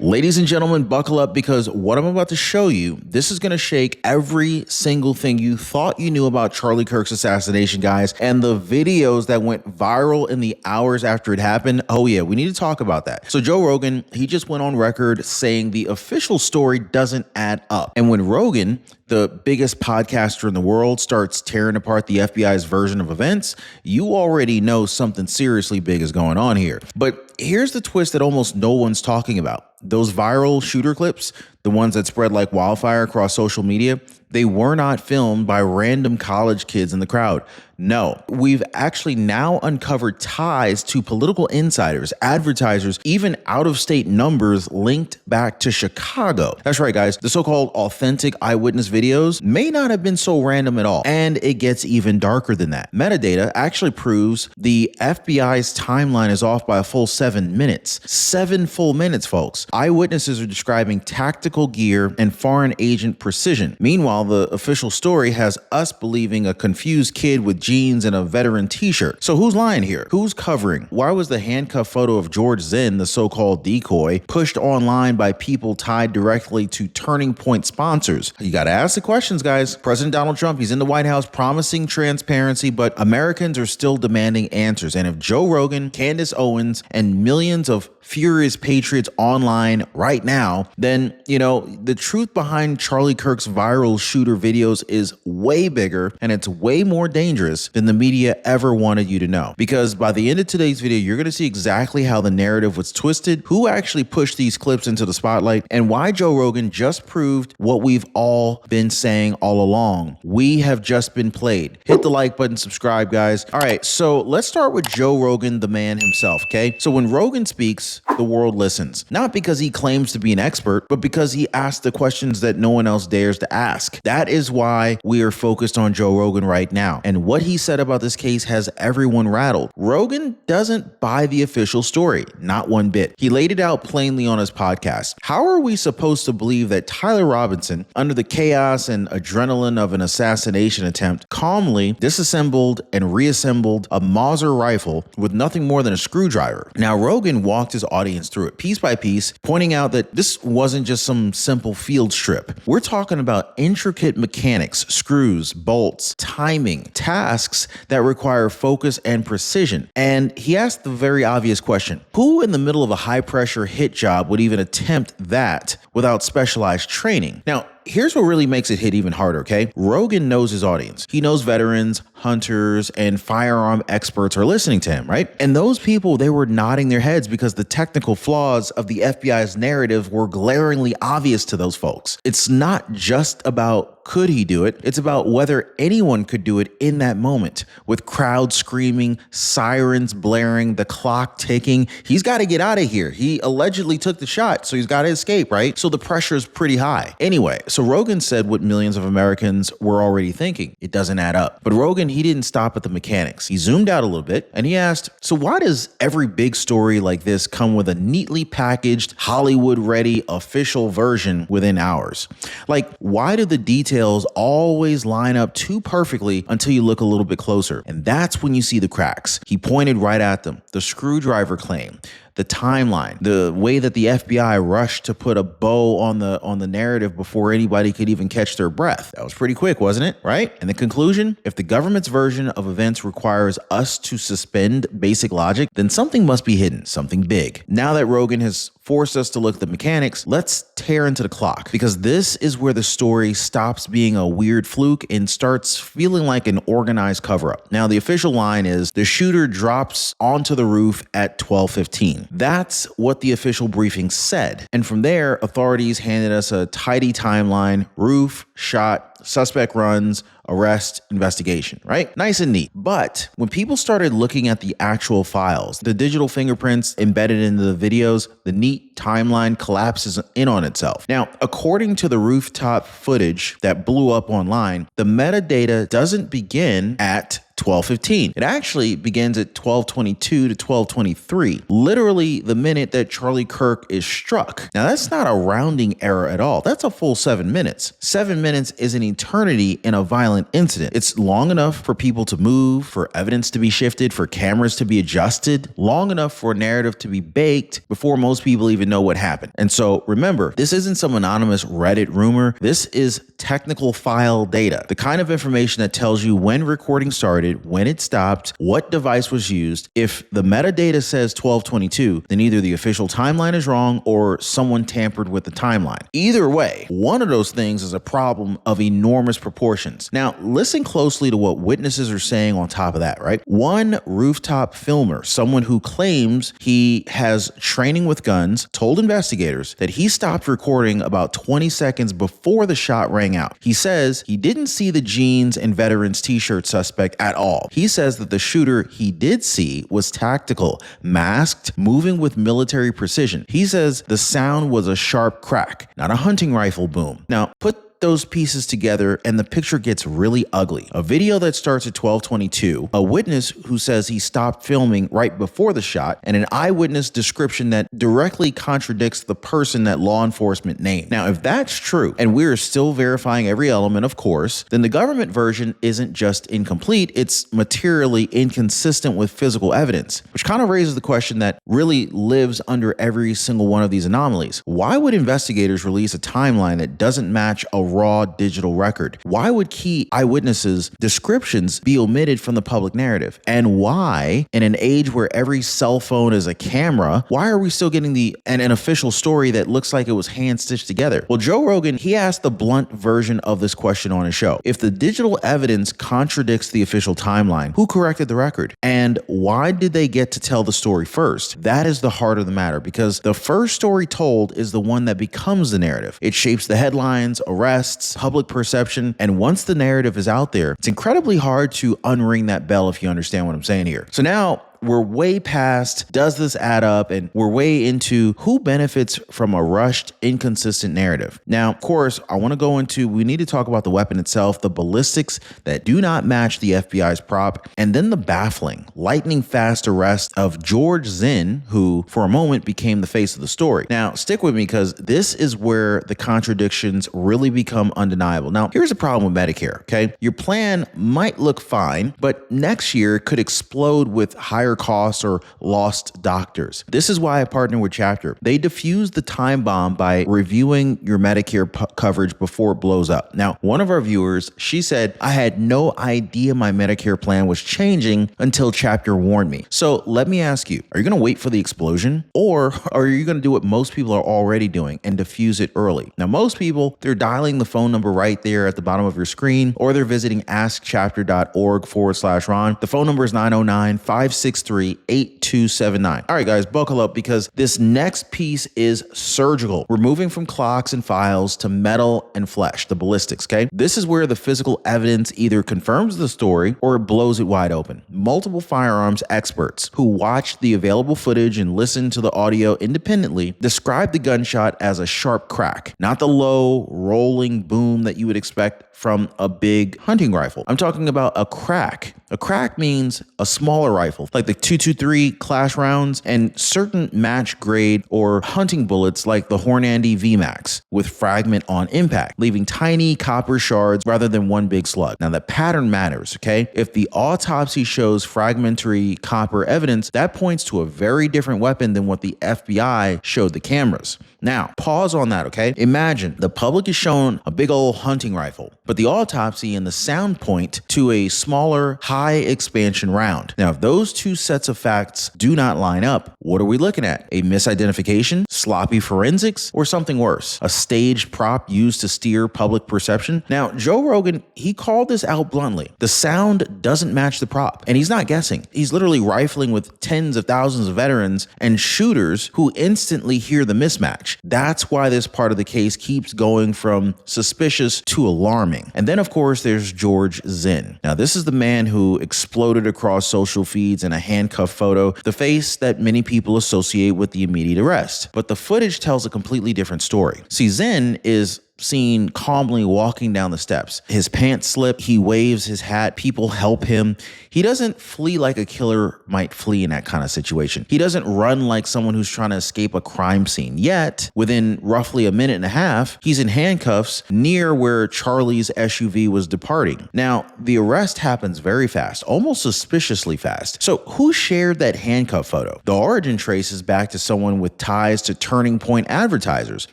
Ladies and gentlemen, buckle up because what I'm about to show you, this is going to shake every single thing you thought you knew about Charlie Kirk's assassination, guys, and the videos that went viral in the hours after it happened. Oh yeah, we need to talk about that. So Joe Rogan, he just went on record saying the official story doesn't add up. And when Rogan, the biggest podcaster in the world, starts tearing apart the FBI's version of events, you already know something seriously big is going on here. But here's the twist that almost no one's talking about. Those viral shooter clips, the ones that spread like wildfire across social media, they were not filmed by random college kids in the crowd. No, we've actually now uncovered ties to political insiders, advertisers, even out-of-state numbers linked back to Chicago. That's right, guys. The so-called authentic eyewitness videos may not have been so random at all. And it gets even darker than that. Metadata actually proves the FBI's timeline is off by a full 7 minutes. 7 full minutes, folks. Eyewitnesses are describing tactical gear and foreign agent precision. Meanwhile, the official story has us believing a confused kid with jeans and a veteran t-shirt. So who's lying here? Who's covering? Why was the handcuff photo of George Zinn, the so-called decoy, pushed online by people tied directly to Turning Point sponsors? You got to ask the questions, guys. President Donald Trump, he's in the White House promising transparency, but Americans are still demanding answers. And if Joe Rogan, Candace Owens, and millions of furious patriots online right now, then, you know, the truth behind Charlie Kirk's viral shooter videos is way bigger and it's way more dangerous than the media ever wanted you to know. Because by the end of today's video, you're going to see exactly how the narrative was twisted, who actually pushed these clips into the spotlight, and why Joe Rogan just proved what we've all been saying all along. We have just been played. Hit the like button, subscribe, guys. All right, so let's start with Joe Rogan, the man himself, okay? So when Rogan speaks, the world listens. Not because he claims to be an expert, but because he asks the questions that no one else dares to ask. That is why we are focused on Joe Rogan right now. And what he said about this case has everyone rattled. Rogan doesn't buy the official story, not one bit. He laid it out plainly on his podcast. How are we supposed to believe that Tyler Robinson, under the chaos and adrenaline of an assassination attempt, calmly disassembled and reassembled a Mauser rifle with nothing more than a screwdriver? Now, Rogan walked his audience through it piece by piece, pointing out that this wasn't just some simple field strip. We're talking about intricate mechanics, screws, bolts, timing, tasks that require focus and precision. And he asked the very obvious question: who in the middle of a high-pressure hit job would even attempt that without specialized training? Now, here's what really makes it hit even harder, okay? Rogan knows his audience. He knows veterans, hunters, and firearm experts are listening to him, right? And those people, they were nodding their heads because the technical flaws of the FBI's narrative were glaringly obvious to those folks. It's not just about could he do it? It's about whether anyone could do it in that moment, with crowds screaming, sirens blaring, the clock ticking. He's got to get out of here. He allegedly took the shot, so he's got to escape, right? So the pressure is pretty high. Anyway, so Rogan said what millions of Americans were already thinking. It doesn't add up. But Rogan, he didn't stop at the mechanics. He zoomed out a little bit and he asked, so why does every big story like this come with a neatly packaged, Hollywood-ready official version within hours? Like, why do the details always line up too perfectly until you look a little bit closer? And that's when you see the cracks. He pointed right at them. The screwdriver claim, the timeline, the way that the FBI rushed to put a bow on the narrative before anybody could even catch their breath. That was pretty quick, wasn't it? Right? And the conclusion, if the government's version of events requires us to suspend basic logic, then something must be hidden, something big. Now that Rogan has forced us to look at the mechanics, let's tear into the clock, because this is where the story stops being a weird fluke and starts feeling like an organized cover-up. Now, the official line is the shooter drops onto the roof at 12:15. That's what the official briefing said. And from there, authorities handed us a tidy timeline: roof, shot, suspect runs, arrest, investigation, right? Nice and neat. But when people started looking at the actual files, the digital fingerprints embedded into the videos, the neat timeline collapses in on itself. Now, according to the rooftop footage that blew up online, the metadata doesn't begin at 12:15. It actually begins at 12:22 to 12:23, literally the minute that Charlie Kirk is struck. Now, that's not a rounding error at all. That's a full 7 minutes. 7 minutes is an eternity in a violent incident. It's long enough for people to move, for evidence to be shifted, for cameras to be adjusted, long enough for a narrative to be baked before most people even know what happened. And so remember, this isn't some anonymous Reddit rumor. This is technical file data, the kind of information that tells you when recording started, when it stopped, what device was used. If the metadata says 12:22, then either the official timeline is wrong or someone tampered with the timeline. Either way, one of those things is a problem of enormous proportions. Now, listen closely to what witnesses are saying on top of that, right? One rooftop filmer, someone who claims he has training with guns, told investigators that he stopped recording about 20 seconds before the shot rang out. He says he didn't see the jeans and veterans t-shirt suspect at all. He says that the shooter he did see was tactical, masked, moving with military precision. He says the sound was a sharp crack, not a hunting rifle boom. Now, put those pieces together and the picture gets really ugly. A video that starts at 12:22, a witness who says he stopped filming right before the shot, and an eyewitness description that directly contradicts the person that law enforcement named. Now, if that's true, and we're still verifying every element, of course, then the government version isn't just incomplete, it's materially inconsistent with physical evidence, which kind of raises the question that really lives under every single one of these anomalies. Why would investigators release a timeline that doesn't match a raw digital record? Why would key eyewitnesses' descriptions be omitted from the public narrative? And why, in an age where every cell phone is a camera, why are we still getting an official story that looks like it was hand-stitched together? Well, Joe Rogan, he asked the blunt version of this question on his show. If the digital evidence contradicts the official timeline, who corrected the record? And why did they get to tell the story first? That is the heart of the matter, because the first story told is the one that becomes the narrative. It shapes the headlines, arrests, public perception, and once the narrative is out there, it's incredibly hard to unring that bell, if you understand what I'm saying here. So now, we're way past does this add up, and we're way into who benefits from a rushed, inconsistent narrative. Now, of course, I want to go into, we need to talk about the weapon itself, the ballistics that do not match the FBI's prop, and then the baffling, lightning fast arrest of George Zinn, who for a moment became the face of the story. Now, stick with me because this is where the contradictions really become undeniable. Now, here's the problem with Medicare, okay? Your plan might look fine, but next year it could explode with higher costs or lost doctors. This is why I partner with Chapter. They defuse the time bomb by reviewing your Medicare coverage before it blows up. Now, one of our viewers, she said, I had no idea my Medicare plan was changing until Chapter warned me. So let me ask you, are you going to wait for the explosion, or are you going to do what most people are already doing and diffuse it early? Now, most people, they're dialing the phone number right there at the bottom of your screen, or they're visiting askchapter.org/Ron. The phone number is 909-563-8279. All right, guys, buckle up because this next piece is surgical. We're moving from clocks and files to metal and flesh, the ballistics, okay? This is where the physical evidence either confirms the story or it blows it wide open. Multiple firearms experts who watched the available footage and listened to the audio independently described the gunshot as a sharp crack, not the low, rolling boom that you would expect from a big hunting rifle. I'm talking about a crack. A crack means a smaller rifle, like the .223 clash rounds and certain match grade or hunting bullets like the Hornady VMAX with fragment on impact, leaving tiny copper shards rather than one big slug. Now, the pattern matters, okay? If the autopsy shows fragmentary copper evidence, that points to a very different weapon than what the FBI showed the cameras. Now, pause on that, okay? Imagine the public is shown a big old hunting rifle, but the autopsy and the sound point to a smaller, high expansion round. Now, if those two sets of facts do not line up, what are we looking at? A misidentification, sloppy forensics, or something worse? A staged prop used to steer public perception? Now, Joe Rogan, he called this out bluntly. The sound doesn't match the prop, and he's not guessing. He's literally rifling with tens of thousands of veterans and shooters who instantly hear the mismatch. That's why this part of the case keeps going from suspicious to alarming. And then, of course, there's George Zinn. Now, this is the man who exploded across social feeds in a handcuff photo, the face that many people associate with the immediate arrest. But the footage tells a completely different story. See, Zinn is seen calmly walking down the steps. His pants slip, he waves his hat, people help him. He doesn't flee like a killer might flee in that kind of situation. He doesn't run like someone who's trying to escape a crime scene. Yet, within roughly a minute and a half, he's in handcuffs near where Charlie's SUV was departing. Now, the arrest happens very fast, almost suspiciously fast. So who shared that handcuff photo? The origin traces back to someone with ties to Turning Point advertisers.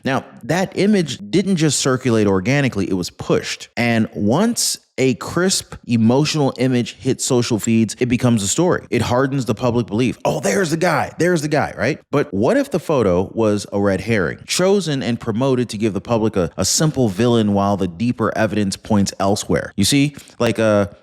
Now, that image didn't just circulate organically, it was pushed. And once a crisp, emotional image hits social feeds, it becomes a story. It hardens the public belief. Oh, there's the guy, right? But what if the photo was a red herring, chosen and promoted to give the public a simple villain while the deeper evidence points elsewhere? You see, like a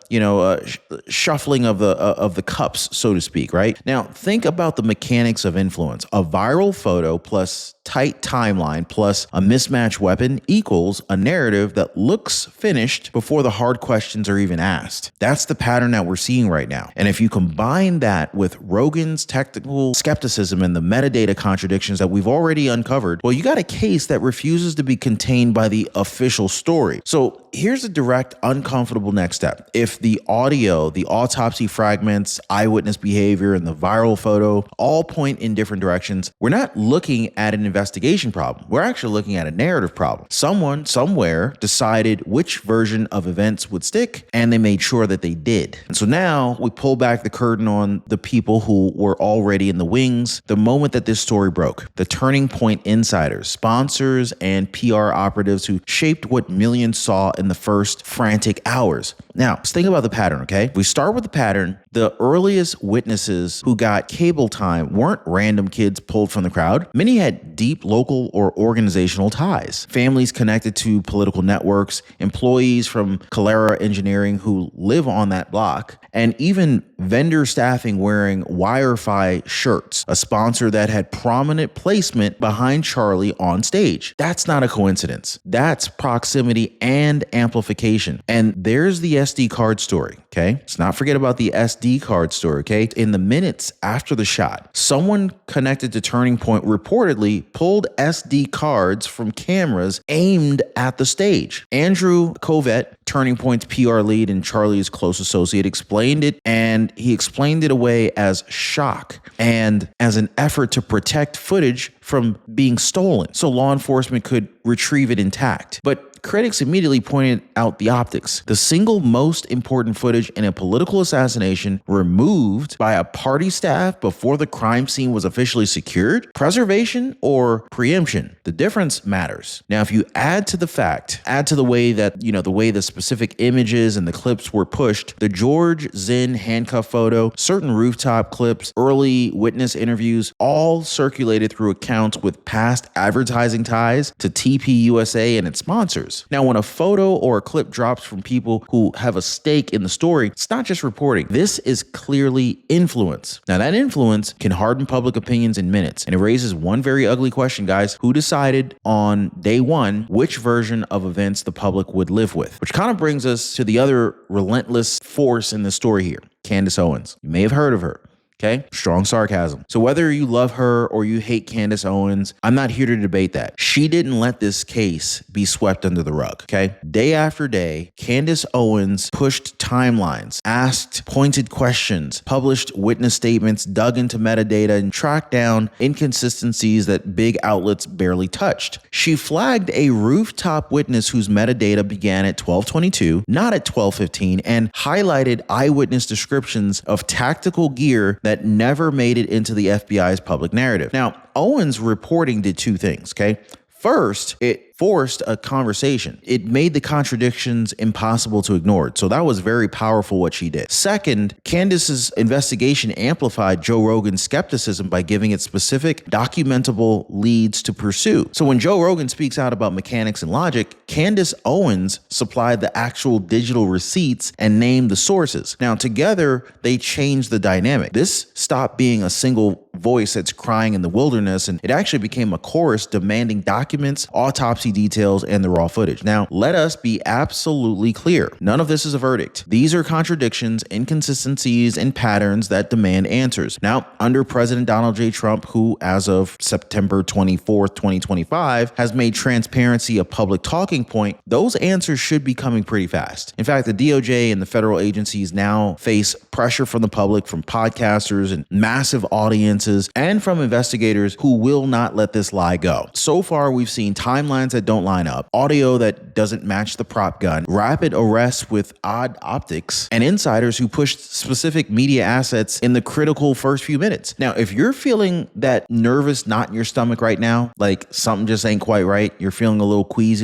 shuffling of the cups, so to speak, right? Now, think about the mechanics of influence. A viral photo plus tight timeline plus a mismatched weapon equals a narrative that looks finished before the hard questions are even asked. That's the pattern that we're seeing right now. And if you combine that with Rogan's technical skepticism and the metadata contradictions that we've already uncovered, well, you got a case that refuses to be contained by the official story. So here's a direct, uncomfortable next step. If the audio, the autopsy fragments, eyewitness behavior, and the viral photo all point in different directions, we're not looking at an investigation problem. We're actually looking at a narrative problem. Someone somewhere decided which version of events would stick, and they made sure that they did. And so now we pull back the curtain on the people who were already in the wings the moment that this story broke. The Turning Point insiders, sponsors, and PR operatives who shaped what millions saw in the first frantic hours. Now, let's think about the pattern, okay? If we start with the pattern, the earliest witnesses who got cable time weren't random kids pulled from the crowd. Many had deep local or organizational ties. Families connected to political networks, employees from Calera Engineering who live on that block, and even vendor staffing wearing Wi-Fi shirts, a sponsor that had prominent placement behind Charlie on stage. That's not a coincidence. That's proximity and amplification. And there's the SD card story, okay? Let's not forget about the SD card story, okay? In the minutes after the shot, someone connected to Turning Point reportedly pulled SD cards from cameras aimed at the stage. Andrew Covett, Turning Point's PR lead and Charlie's close associate, explained it, and he explained it away as shock and as an effort to protect footage from being stolen so law enforcement could retrieve it intact. But critics immediately pointed out the optics. The single most important footage in a political assassination removed by a party staff before the crime scene was officially secured? Preservation or preemption? The difference matters. Now, if you add to the way that, the way the specific images and the clips were pushed, the George Zinn handcuff photo, certain rooftop clips, early witness interviews, all circulated through accounts with past advertising ties to TPUSA and its sponsors. Now, when a photo or a clip drops from people who have a stake in the story, it's not just reporting. This is clearly influence. Now, that influence can harden public opinions in minutes. And it raises one very ugly question, guys. Who decided on day one which version of events the public would live with? Which kind of brings us to the other relentless force in the story here, Candace Owens. You may have heard of her. Okay, strong sarcasm. So whether you love her or you hate Candace Owens, I'm not here to debate that. She didn't let this case be swept under the rug, okay? Day after day, Candace Owens pushed timelines, asked pointed questions, published witness statements, dug into metadata, and tracked down inconsistencies that big outlets barely touched. She flagged a rooftop witness whose metadata began at 12:22, not at 12:15, and highlighted eyewitness descriptions of tactical gear that never made it into the FBI's public narrative. Now, Owens' reporting did two things, okay? First, it forced a conversation. It made the contradictions impossible to ignore. So that was very powerful what she did. Second, Candace's investigation amplified Joe Rogan's skepticism by giving it specific documentable leads to pursue. So when Joe Rogan speaks out about mechanics and logic, Candace Owens supplied the actual digital receipts and named the sources. Now together, they changed the dynamic. This stopped being a single voice that's crying in the wilderness, and it actually became a chorus demanding documents, autopsy autopsy details, and the raw footage. Now, let us be absolutely clear. None of this is a verdict. These are contradictions, inconsistencies, and patterns that demand answers. Now, under President Donald J. Trump, who as of September 24th, 2025, has made transparency a public talking point, those answers should be coming pretty fast. In fact, the DOJ and the federal agencies now face pressure from the public, from podcasters and massive audiences, and from investigators who will not let this lie go. So far, we've seen timelines that don't line up, audio that doesn't match the prop gun, rapid arrests with odd optics, and insiders who pushed specific media assets in the critical first few minutes. Now, if you're feeling that nervous knot in your stomach right now, like something just ain't quite right, you're feeling a little queasy,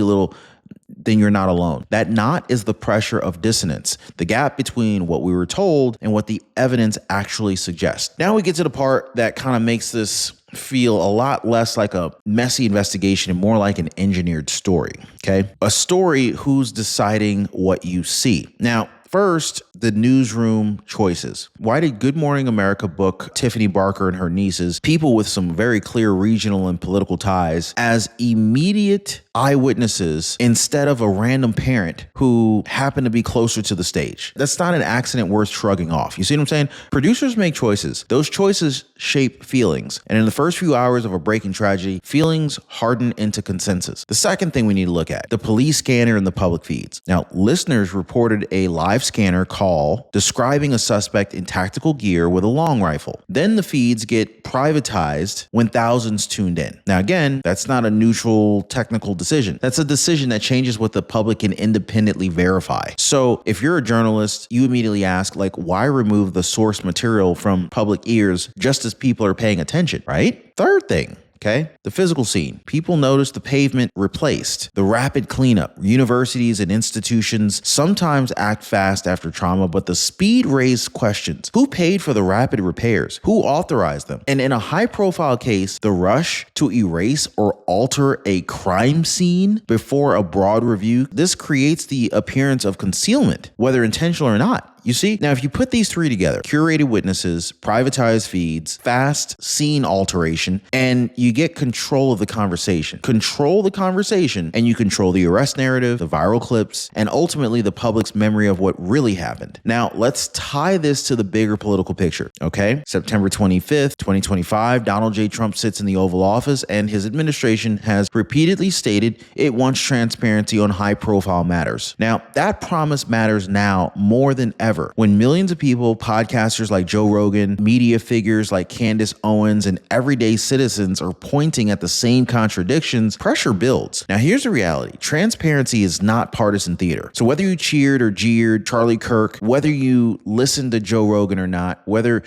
then you're not alone. That knot is the pressure of dissonance, the gap between what we were told and what the evidence actually suggests. Now we get to the part that kind of makes this feel a lot less like a messy investigation and more like an engineered story, okay? A story who's deciding what you see. Now, first, the newsroom choices. Why did Good Morning America book Tiffany Barker and her nieces, people with some very clear regional and political ties, as immediate eyewitnesses instead of a random parent who happened to be closer to the stage? That's not an accident worth shrugging off. You see what I'm saying? Producers make choices. Those choices shape feelings. And in the first few hours of a breaking tragedy, feelings harden into consensus. The second thing we need to look at, the police scanner and the public feeds. Now, listeners reported a live scanner call describing a suspect in tactical gear with a long rifle. Then the feeds get privatized when thousands tuned in. Now, again, that's not a neutral technical decision. That's a decision that changes what the public can independently verify. So if you're a journalist, you immediately ask, why remove the source material from public ears just as people are paying attention, right? Third thing, okay, the physical scene. People notice the pavement replaced, the rapid cleanup. Universities and institutions sometimes act fast after trauma, but the speed raised questions. Who paid for the rapid repairs? Who authorized them? And in a high-profile case, the rush to erase or alter a crime scene before a broad review, this creates the appearance of concealment, whether intentional or not. You see, now if you put these three together, curated witnesses, privatized feeds, fast scene alteration, and you get control of the conversation. Control the conversation, and you control the arrest narrative, the viral clips, and ultimately the public's memory of what really happened. Now, let's tie this to the bigger political picture, okay? September 25th, 2025, Donald J. Trump sits in the Oval Office, and his administration has repeatedly stated it wants transparency on high-profile matters. Now, that promise matters now more than ever. When millions of people, podcasters like Joe Rogan, media figures like Candace Owens, and everyday citizens are pointing at the same contradictions, pressure builds. Now, here's the reality. Transparency is not partisan theater. So whether you cheered or jeered Charlie Kirk, whether you listened to Joe Rogan or not, whether,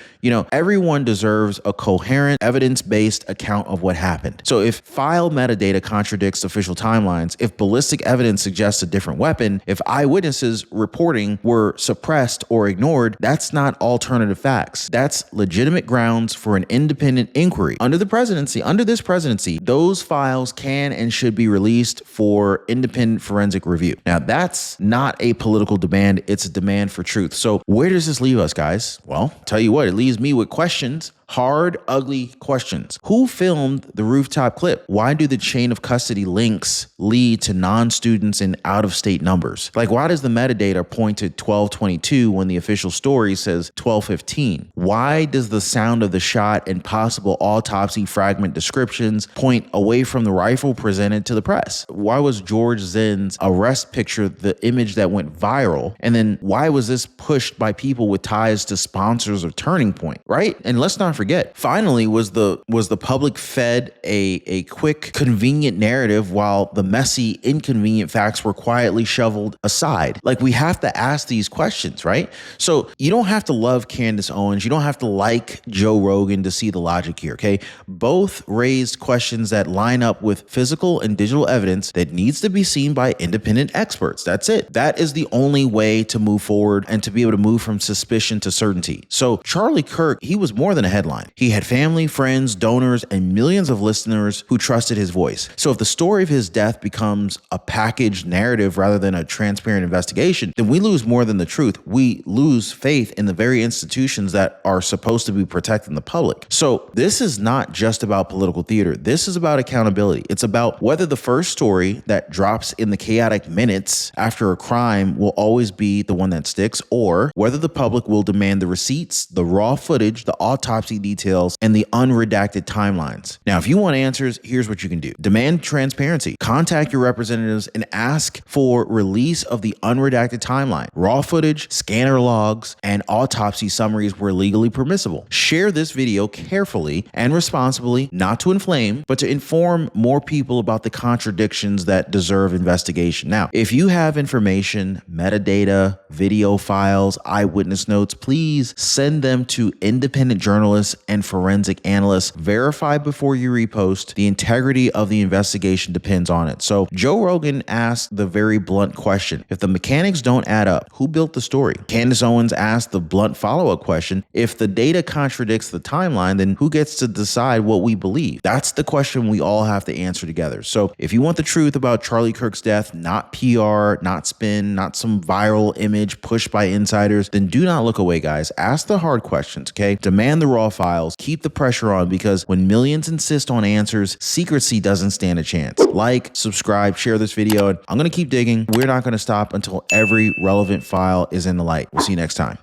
everyone deserves a coherent, evidence-based account of what happened. So if file metadata contradicts official timelines, if ballistic evidence suggests a different weapon, if eyewitnesses reporting were suppressed or ignored, that's not alternative facts. That's legitimate grounds for an independent inquiry. Under this presidency, those files can and should be released for independent forensic review. Now, that's not a political demand. It's a demand for truth. So where does this leave us, guys? Well, tell you what, it leaves me with questions. Hard, ugly questions. Who filmed the rooftop clip? Why do the chain of custody links lead to non-students and out-of-state numbers? Why does the metadata point to 1222 when the official story says 1215? Why does the sound of the shot and possible autopsy fragment descriptions point away from the rifle presented to the press? Why was George Zinn's arrest picture the image that went viral? And then why was this pushed by people with ties to sponsors of Turning Point, right? And let's not forget, finally, was the public fed a quick, convenient narrative while the messy, inconvenient facts were quietly shoveled aside? We have to ask these questions, right? So you don't have to love Candace Owens. You don't have to like Joe Rogan to see the logic here, okay? Both raised questions that line up with physical and digital evidence that needs to be seen by independent experts. That's it. That is the only way to move forward and to be able to move from suspicion to certainty. So Charlie Kirk, he was more than a headline. He had family, friends, donors, and millions of listeners who trusted his voice. So if the story of his death becomes a packaged narrative rather than a transparent investigation, then we lose more than the truth. We lose faith in the very institutions that are supposed to be protecting the public. So this is not just about political political theater. This is about accountability. It's about whether the first story that drops in the chaotic minutes after a crime will always be the one that sticks, or whether the public will demand the receipts, the raw footage, the autopsy details, and the unredacted timelines. Now, if you want answers, here's what you can do. Demand transparency. Contact your representatives and ask for release of the unredacted timeline, raw footage, scanner logs, and autopsy summaries where legally permissible. Share this video carefully and responsibly, not to inflame, but to inform more people about the contradictions that deserve investigation. Now, if you have information, metadata, video files, eyewitness notes, please send them to independent journalists and forensic analysts. Verify before you repost. The integrity of the investigation depends on it. So Joe Rogan asked the very blunt question: if the mechanics don't add up, who built the story? Candace Owens asked the blunt follow-up question: if the data contradicts the timeline, then who gets to decide what we believe? That's the question we all have to answer together. So if you want the truth about Charlie Kirk's death, not PR, not spin, not some viral image pushed by insiders, then do not look away, guys. Ask the hard questions, okay? Demand the raw files. Keep the pressure on, because when millions insist on answers, secrecy doesn't stand a chance. Like, subscribe, share this video, and I'm going to keep digging. We're not going to stop until every relevant file is in the light. We'll see you next time.